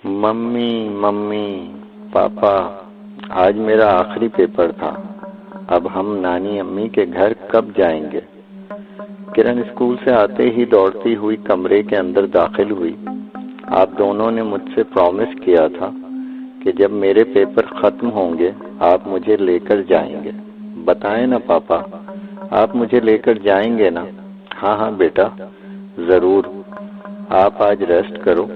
Mummy mummy papa, آج میرا آخری پیپر تھا۔ اب ہم نانی امی کے گھر کب جائیں گے؟ کرن اسکول سے آتے ہی دوڑتی ہوئی کمرے کے اندر داخل ہوئی۔ آپ دونوں نے مجھ سے پرومس کیا تھا کہ جب میرے پیپر ختم ہوں گے آپ مجھے لے کر جائیں گے۔ بتائیں نا پاپا، آپ مجھے لے کر جائیں گے نا؟ ہاں ہاں بیٹا، ضرور۔ آپ آج ریسٹ کرو،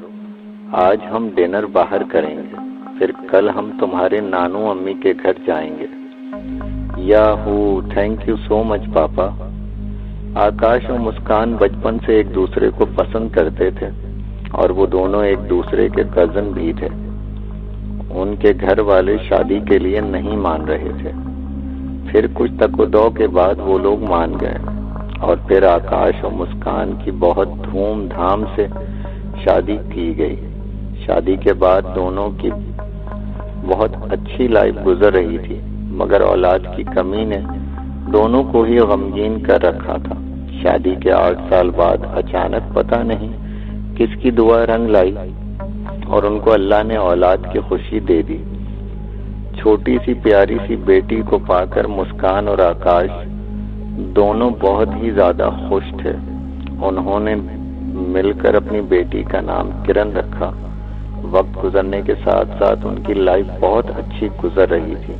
آج ہم ڈنر باہر کریں گے، پھر کل ہم تمہارے نانو امی کے گھر جائیں گے۔ یاہو، تھینک یو سو مچ پاپا۔ آکاش اور مسکان بچپن سے ایک دوسرے کو پسند کرتے تھے اور وہ دونوں ایک دوسرے کے کزن بھی تھے۔ ان کے گھر والے شادی کے لیے نہیں مان رہے تھے، پھر کچھ تک و دو کے بعد وہ لوگ مان گئے اور پھر آکاش اور مسکان کی بہت دھوم دھام سے شادی کی گئی۔ شادی کے بعد دونوں کی بہت اچھی لائف گزر رہی تھی، مگر اولاد کی کمی نے دونوں کو ہی غمگین کر رکھا تھا۔ شادی کے 8 سال بعد اچانک پتہ نہیں کس کی دعا رنگ لائی اور ان کو اللہ نے اولاد کی خوشی دے دی۔ چھوٹی سی پیاری سی بیٹی کو پا کر مسکان اور آکاش دونوں بہت ہی زیادہ خوش تھے۔ انہوں نے مل کر اپنی بیٹی کا نام کرن رکھا۔ وقت گزرنے کے ساتھ ساتھ ان کی لائف بہت اچھی گزر رہی تھی۔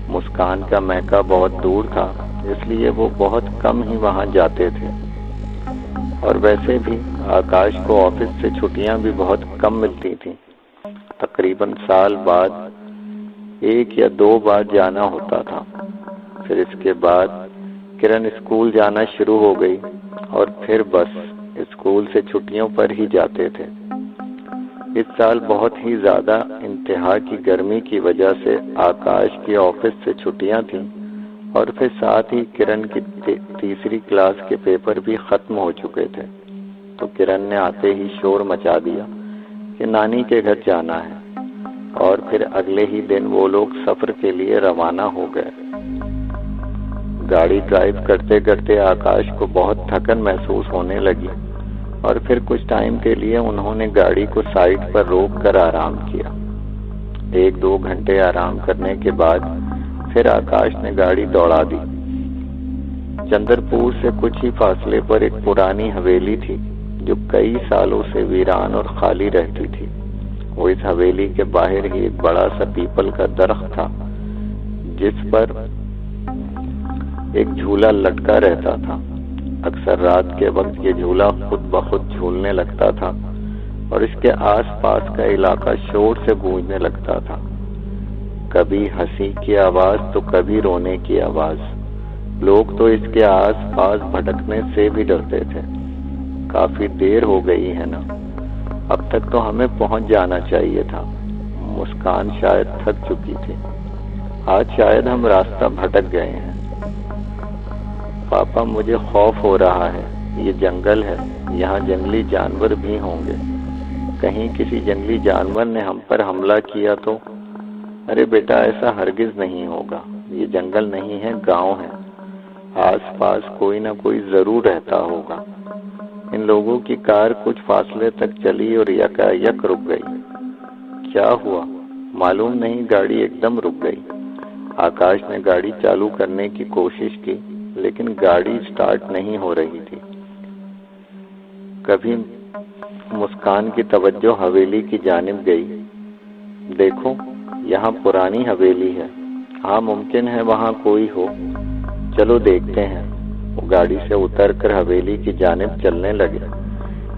مسکان کا میکہ بہت دور تھا، اس لیے وہ بہت کم ہی وہاں جاتے تھے، اور ویسے بھی آکاش کو آفس سے چھٹیاں بھی بہت کم ملتی تھیں۔ تقریباً سال بعد 1 یا 2 بار جانا ہوتا تھا۔ پھر اس کے بعد کرن اسکول جانا شروع ہو گئی اور پھر بس اسکول سے چھٹیوں پر ہی جاتے تھے۔ اس سال بہت ہی زیادہ انتہا کی گرمی کی وجہ سے آکاش کی آفس سے چھٹیاں تھیں، اور پھر ساتھ ہی کرن کی 3ری کلاس کے پیپر بھی ختم ہو چکے تھے۔ تو کرن نے آتے ہی شور مچا دیا کہ نانی کے گھر جانا ہے، اور پھر اگلے ہی دن وہ لوگ سفر کے لیے روانہ ہو گئے۔ گاڑی ڈرائیو کرتے کرتے آکاش کو بہت تھکن محسوس ہونے لگی، اور پھر کچھ ٹائم کے لیے انہوں نے گاڑی کو سائڈ پر روک کر آرام کیا۔ 1-2 گھنٹے آرام کرنے کے بعد پھر آکاش نے گاڑی دوڑا دی۔ چندر پور سے کچھ ہی فاصلے پر ایک پرانی حویلی تھی جو کئی سالوں سے ویران اور خالی رہتی تھی۔ وہ اس حویلی کے باہر ہی ایک بڑا سا پیپل کا درخت تھا جس پر ایک جھولا لٹکا رہتا تھا۔ اکثر رات کے وقت یہ جھولا خود بخود جھولنے لگتا تھا اور اس کے آس پاس کا علاقہ شور سے گونجنے لگتا تھا۔ کبھی ہنسی کی آواز تو کبھی رونے کی آواز۔ لوگ تو اس کے آس پاس بھٹکنے سے بھی ڈرتے تھے۔ کافی دیر ہو گئی ہے نا، اب تک تو ہمیں پہنچ جانا چاہیے تھا۔ مسکان شاید تھک چکی تھی۔ آج شاید ہم راستہ بھٹک گئے ہیں۔ پاپا مجھے خوف ہو رہا ہے، یہ جنگل ہے، یہاں جنگلی جانور بھی ہوں گے، کہیں کسی جنگلی جانور نے ہم پر حملہ کیا تو؟ ارے بیٹا، ایسا ہرگز نہیں ہوگا، یہ جنگل نہیں ہے، گاؤں ہے، آس پاس کوئی نہ کوئی ضرور رہتا ہوگا۔ ان لوگوں کی کار کچھ فاصلے تک چلی اور یکایک رک گئی۔ کیا ہوا معلوم نہیں، گاڑی ایک دم رک گئی۔ آکاش نے گاڑی چالو کرنے کی کوشش کی لیکن گاڑی سٹارٹ نہیں ہو رہی تھی۔ کبھی مسکان کی توجہ حویلی کی جانب گئی۔ دیکھو، یہاں پرانی حویلی ہے، ہاں ممکن ہے وہاں کوئی ہو، چلو دیکھتے ہیں۔ وہ گاڑی سے اتر کر حویلی کی جانب چلنے لگے۔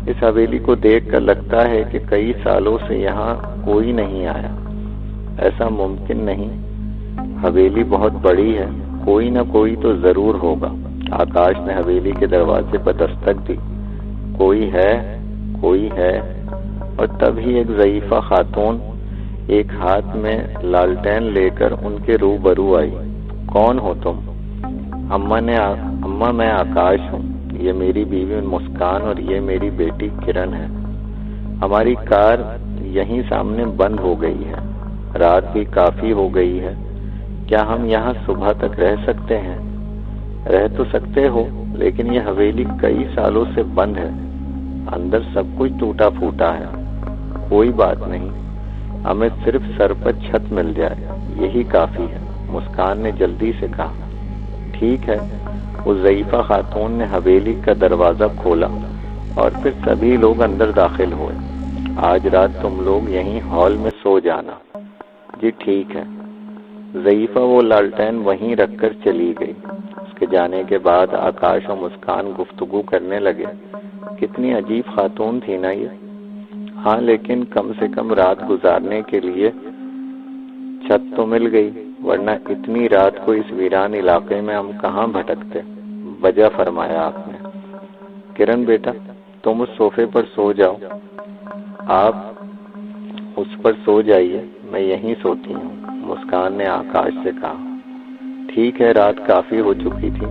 اس حویلی کو دیکھ کر لگتا ہے کہ کئی سالوں سے یہاں کوئی نہیں آیا۔ ایسا ممکن نہیں، حویلی بہت بڑی ہے، کوئی نہ کوئی تو ضرور ہوگا۔ آکاش نے حویلی کے دروازے پر دستک دی۔ کوئی ہے، کوئی ہے، اور تبھی ایک ضعیفہ خاتون ایک ہاتھ میں لالٹین لے کر ان کے روبرو آئی۔ کون ہو تم؟ اماں میں آکاش ہوں، یہ میری بیوی مسکان اور یہ میری بیٹی کرن ہے۔ ہماری کار یہیں سامنے بند ہو گئی ہے، رات بھی کافی ہو گئی ہے، کیا ہم یہاں صبح تک رہ سکتے ہیں؟ رہ تو سکتے ہو، لیکن یہ حویلی کئی سالوں سے بند ہے، اندر سب کچھ ٹوٹا پھوٹا ہے۔ کوئی بات نہیں، ہمیں صرف سر پر چھت مل جائے یہی کافی ہے، مسکان نے جلدی سے کہا۔ ٹھیک ہے۔ اس ضعیفہ خاتون نے حویلی کا دروازہ کھولا اور پھر سبھی لوگ اندر داخل ہوئے۔ آج رات تم لوگ یہیں ہال میں سو جانا۔ جی ٹھیک ہے۔ ضعیفہ وہ لالٹین وہیں رکھ کر چلی گئی۔ اس کے جانے کے بعد آکاش اور مسکان گفتگو کرنے لگے۔ کتنی عجیب خاتون تھی نا یہ۔ ہاں لیکن کم سے کم رات گزارنے کے لیے چھت تو مل گئی، ورنہ اتنی رات کو اس ویران علاقے میں ہم کہاں بھٹکتے۔ وجہ فرمایا آپ نے۔ کرن بیٹا، تم اس صوفے پر سو جاؤ۔ آپ اس پر سو جائیے، میں یہیں سوتی ہوں، مسکان نے آکاش سے کہا۔ ٹھیک ہے، رات کافی ہو چکی تھی،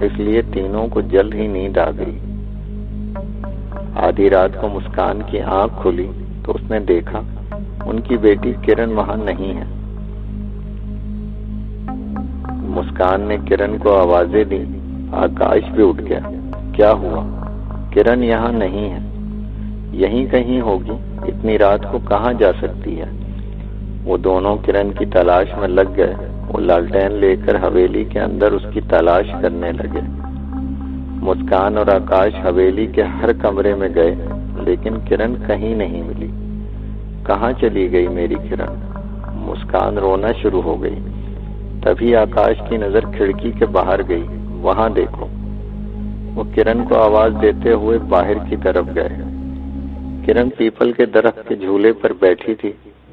اس لیے تینوں کو جلد ہی نیند آ گئی۔ آدھی رات کو مسکان کی آنکھ کھلی تو اس نے دیکھا ان کی بیٹی کرن وہاں نہیں ہے۔ مسکان نے کرن کو آوازیں دی، آکاش بھی اٹھ گیا۔ کیا ہوا؟ کرن یہاں نہیں ہے۔ یہیں کہیں ہوگی، اتنی رات کو کہاں جا سکتی ہے؟ وہ دونوں کرن کی تلاش میں لگ گئے۔ وہ لالٹین لے کر حویلی کے اندر اس کی تلاش کرنے لگے۔ مسکان اور آکاش حویلی کے ہر کمرے میں گئے، لیکن کرن کہیں نہیں ملی۔ کہاں چلی گئی میری کرن؟ مسکان رونا شروع ہو گئی۔ تبھی آکاش کی نظر کھڑکی کے باہر گئی۔ وہاں دیکھو۔ وہ کرن کو آواز دیتے ہوئے باہر کی طرف گئے۔ کرن پیپل کے درخت کے جھولے پر بیٹھی تھی۔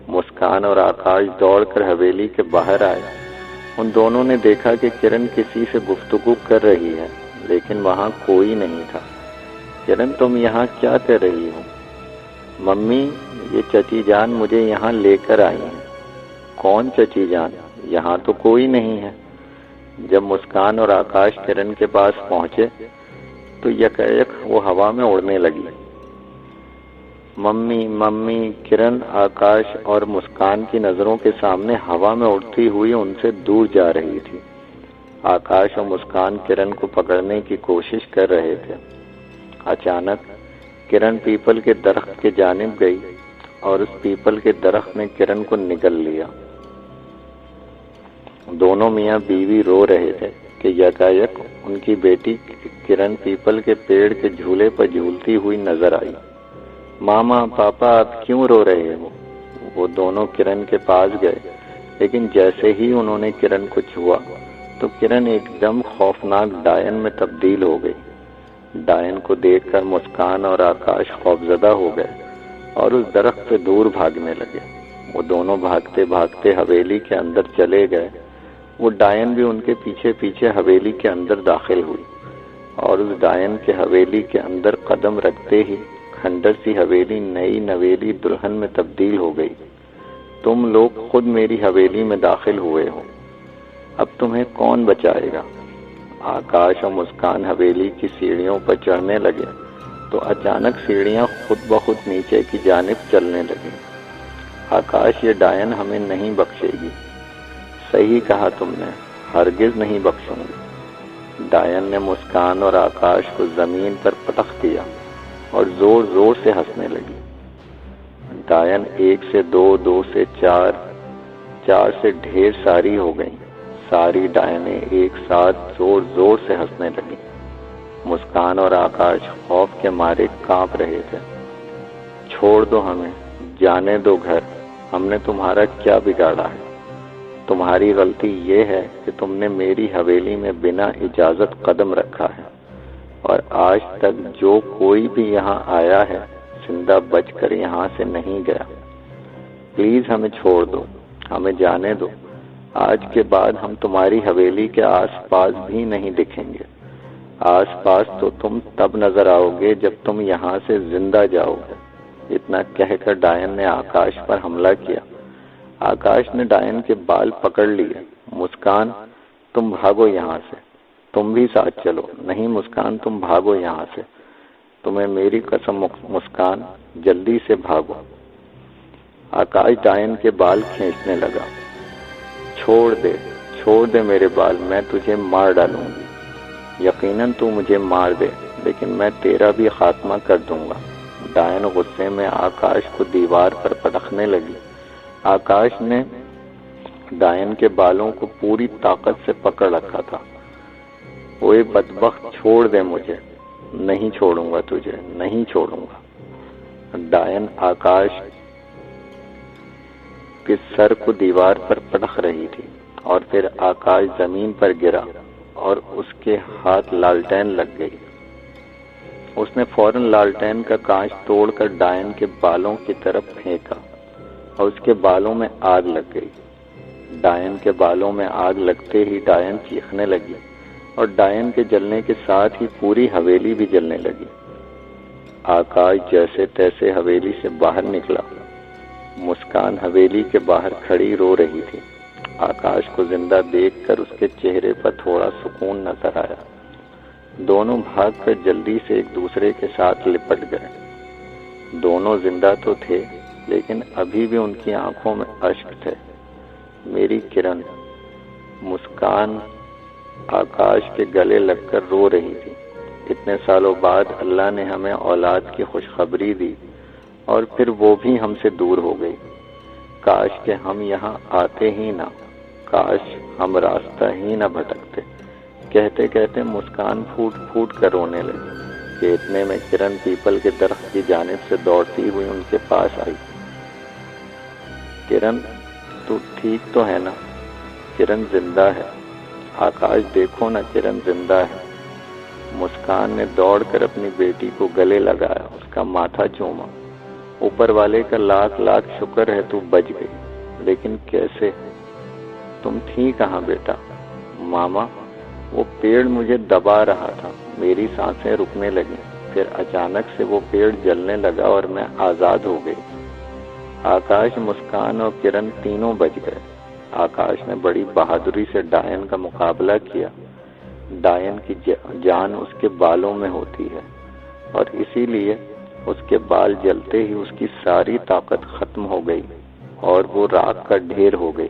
مسکان اور آکاش دوڑ کر حویلی کے باہر آئے۔ ان دونوں نے دیکھا کہ کرن کسی سے گفتگو کر رہی ہے، لیکن وہاں کوئی نہیں تھا۔ کرن تم یہاں کیا کر رہی ہو؟ ممی، یہ چچی جان مجھے یہاں لے کر آئی ہیں۔ کون چچی جان؟ یہاں تو کوئی نہیں ہے۔ جب مسکان اور آکاش کرن کے پاس پہنچے تو یکایک وہ ہوا میں اڑنے لگی۔ ممی ممی، کرن آکاش اور مسکان کی نظروں کے سامنے ہوا میں اڑتی ہوئی ان سے دور جا رہی تھی۔ آکاش اور مسکان کرن کو پکڑنے کی کوشش کر رہے تھے۔ اچانک کرن پیپل کے درخت کے جانب گئی اور اس پیپل کے درخت نے کرن کو نگل لیا۔ دونوں میاں بیوی رو رہے تھے کہ یکایک ان کی بیٹی کرن پیپل کے پیڑ کے جھولے پر جھولتی ہوئی نظر آئی۔ ماما، پاپا، آپ کیوں رو رہے ہو؟ وہ دونوں کرن کے پاس گئے، لیکن جیسے ہی انہوں نے کرن کو چھوا تو کرن ایک دم خوفناک ڈائن میں تبدیل ہو گئی۔ ڈائن کو دیکھ کر مسکان اور آکاش خوفزدہ ہو گئے اور اس درخت سے دور بھاگنے لگے۔ وہ دونوں بھاگتے بھاگتے حویلی کے اندر چلے گئے۔ وہ ڈائن بھی ان کے پیچھے پیچھے حویلی کے اندر داخل ہوئی اور اس ڈائن کے حویلی کے اندر قدم رکھتے ہی کھنڈر سی حویلی نئی نویلی دلہن میں تبدیل ہو گئی۔ تم لوگ خود میری حویلی میں داخل ہوئے ہو، اب تمہیں کون بچائے گا؟ آکاش اور مسکان حویلی کی سیڑھیوں پر چڑھنے لگے تو اچانک سیڑھیاں خود بخود نیچے کی جانب چلنے لگیں۔ آکاش، یہ ڈائن ہمیں نہیں بخشے گی۔ صحیح کہا تم نے، ہرگز نہیں بخشوں گی۔ ڈائن نے مسکان اور آکاش کو زمین پر پٹخ دیا اور زور زور سے ہنسنے لگی۔ ڈائن 1 سے 2، 2 سے 4، 4 سے ڈھیر ساری ہو گئیں۔ ساری ڈائنیں ایک ساتھ زور زور سے ہنسنے لگیں۔ مسکان اور آکاش خوف کے مارے کانپ رہے تھے۔ چھوڑ دو ہمیں، جانے دو گھر، ہم نے تمہارا کیا بگاڑا ہے؟ تمہاری غلطی یہ ہے کہ تم نے میری حویلی میں بنا اجازت قدم رکھا ہے، اور آج تک جو کوئی بھی یہاں آیا ہے زندہ بچ کر یہاں سے نہیں گیا۔ پلیز ہمیں چھوڑ دو، ہمیں جانے دو۔ آج کے بعد ہم تمہاری حویلی کے آس پاس بھی نہیں دکھیں گے۔ آس پاس تو تم تب نظر آؤ گے جب تم یہاں سے زندہ جاؤ گے۔ اتنا کہہ کر ڈائن نے آکاش پر حملہ کیا۔ آکاش نے ڈائن کے بال پکڑ لیے۔ مسکان، تم بھاگو یہاں سے، تم بھی ساتھ چلو۔ نہیں مسکان، تم بھاگو یہاں سے، تمہیں میری قسم مسکان، جلدی سے بھاگو۔ آکاش ڈائن کے بال کھینچنے لگا۔ چھوڑ دے میرے بال، میں تجھے مار ڈالوں گی۔ یقیناً تو مجھے مار دے، لیکن میں تیرا بھی خاتمہ کر دوں گا۔ ڈائن غصے میں آکاش کو دیوار پر پٹکنے لگی۔ آکاش نے ڈائن کے بالوں کو پوری طاقت سے پکڑ رکھا تھا۔ اوے بدبخت، چھوڑ دے مجھے۔ نہیں چھوڑوں گا تجھے، نہیں چھوڑوں گا۔ ڈائن آکاش کے سر کو دیوار پر پٹک رہی تھی اور پھر آکاش زمین پر گرا اور اس کے ہاتھ لالٹین لگ گئی۔ اس نے فوراً لالٹین کا کانچ توڑ کر ڈائن کے بالوں کی طرف پھینکا اور اس کے بالوں میں آگ لگ گئی۔ ڈائن کے بالوں میں آگ لگتے ہی ڈائن چیخنے لگی اور ڈائن کے جلنے کے ساتھ ہی پوری حویلی بھی جلنے لگی۔ آکاش جیسے تیسے حویلی سے باہر نکلا۔ مسکان حویلی کے باہر کھڑی رو رہی تھی۔ آکاش کو زندہ دیکھ کر اس کے چہرے پر تھوڑا سکون نظر آیا۔ دونوں بھاگ کر جلدی سے ایک دوسرے کے ساتھ لپٹ گئے۔ دونوں زندہ تو تھے لیکن ابھی بھی ان کی آنکھوں میں اشک تھے۔ میری کرن، مسکان آکاش کے گلے لگ کر رو رہی تھی۔ اتنے سالوں بعد اللہ نے ہمیں اولاد کی خوشخبری دی اور پھر وہ بھی ہم سے دور ہو گئی۔ کاش کہ ہم یہاں آتے ہی نہ، کاش ہم راستہ ہی نہ بھٹکتے۔ کہتے کہتے مسکان پھوٹ پھوٹ کر رونے لگی کہ اتنے میں کرن پیپل کے درخت کی جانب سے دوڑتی ہوئی ان کے پاس آئی۔ کرن، تو ٹھیک تو ہے نا؟ کرن زندہ ہے۔ آکاش دیکھو نا، کرن زندہ ہے۔ مسکان نے دوڑ کر اپنی بیٹی کو گلے لگایا، اس کا ماتھا چوما۔ اوپر والے کا لاکھ لاکھ شکر ہے تو بچ گئی، لیکن کیسے؟ تم تھی کہاں بیٹا؟ ماما، وہ پیڑ مجھے دبا رہا تھا، میری سانسیں رکنے لگیں، پھر اچانک سے وہ پیڑ جلنے لگا اور میں آزاد ہو گئی۔ آکاش، مسکان اور کرن تینوں بچ گئے۔ آکاش نے بڑی بہادری سے ڈائن کا مقابلہ کیا۔ ڈائن کی جان اس کے بالوں میں ہوتی ہے اور اسی لیے اس کے بال جلتے ہی اس کی ساری طاقت ختم ہو گئی اور وہ راکھ کا ڈھیر ہو گئی۔